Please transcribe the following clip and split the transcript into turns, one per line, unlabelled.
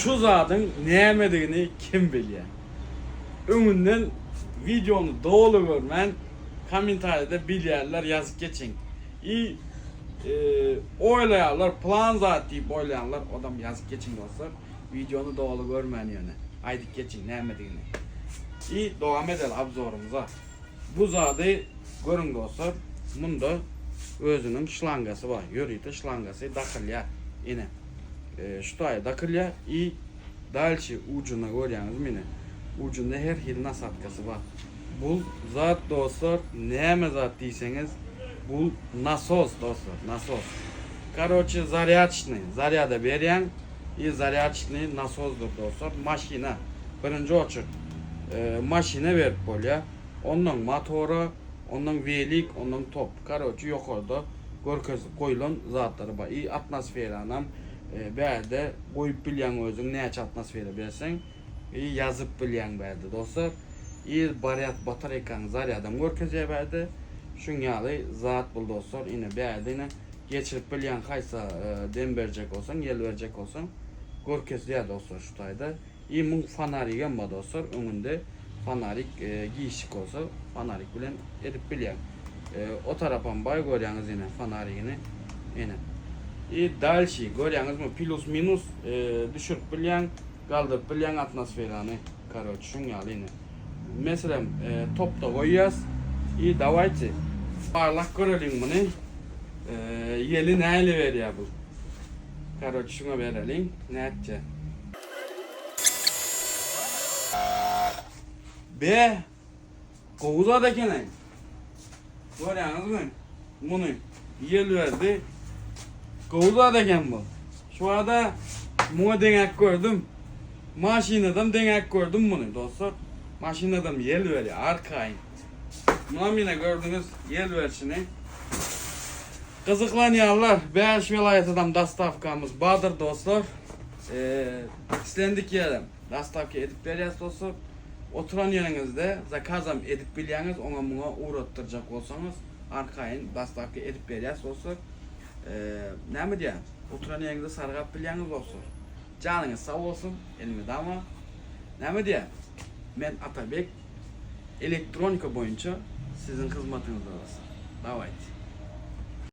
şu zatın neyemediğini kim biliyor? Önünden videonu doğru görmen, komentarda bilyerler yazıp geçin. İyi oylayanlar, plan zat deyip oylayanlar, adam yazıp geçin dostlar. Videonu doğru görmen yani. Haydi geçin neyemediğini. İyi devam edelim abzorumuza. Bu zatı görün dostlar. Bunda özünün şlangası var. Yürüyte şlangası dakılya. Yine. Şu taya dakılya. İyi. Dalçı ucuna görüyorsunuz mı yine? Ucunda her hil nasatkası var. Bu zat dostlar. Neyme zat diyseniz. Bu nasos dostlar. Nasos. Karoçı zaryatçını. Zaryada veriyen. İyi zaryatçını nasozdur dostlar. Maşina. Birinci açık. Maşine verip böyle. Onun motoru, onun velik, onun top. Karoçu yok orada. Görkezi koyulan zatları var. İyi atmosferi anam. Berde koyup bilyen özün ne aç atmosferi bilsen. İyi yazıp bilyen berde dostlar. İyi bariyat batarayken zaryadan görkezi berde. Şunyalı zat bul dostlar. Yine berde yine geçirip bilyen kaysa dem verecek olsan, yel verecek olsan. Görkezi ya dostlar şu tayda. İyi mun fanari yanma dostlar. Önünde fanarik giyişik olsa fanarik bilen edip bilyen. O tarapan bay görüyorsunuz yine fanarigini yine. İyi dalşi görüyorsunuz mu plus minus düşürüp bilyen kaldırıp bilyen atmosferanı karoç şunyalı yine. Mesela topta koyuyoruz. İyi davayçı. Parlak görelim bunu. Yeli neyle veriyor bu. Karoç şuna verelim. Ne edeceğiz? Be kovuza da kene. Görüyorsunuz mu? Bunu yel verdi. Kovuza da ken bu. Şu anda buna denek gördüm. Maşinadan denek gördüm bunu dostlar. Maşinadan yel veriyor arkayın. Buna gördünüz yel versini. Kızıklanıyorlar. 5 vilayetinden dastavkamız Badır dostlar. İstendik yerim. Dastavka edip veriyoruz dostlar. Oturan yerinizde zakazam edip bilyeniz ona buna uğrattıracak olsanız arkayın dastavka edip veriyoruz dostlar. Ne mi diye? Oturan yerinizde sargap bilyeniz olsun. Canınız sağ olsun. Elimde ama ne mi diye? Ben Atabek elektronika boyunca sizin hizmetinizde olsun. Davayt.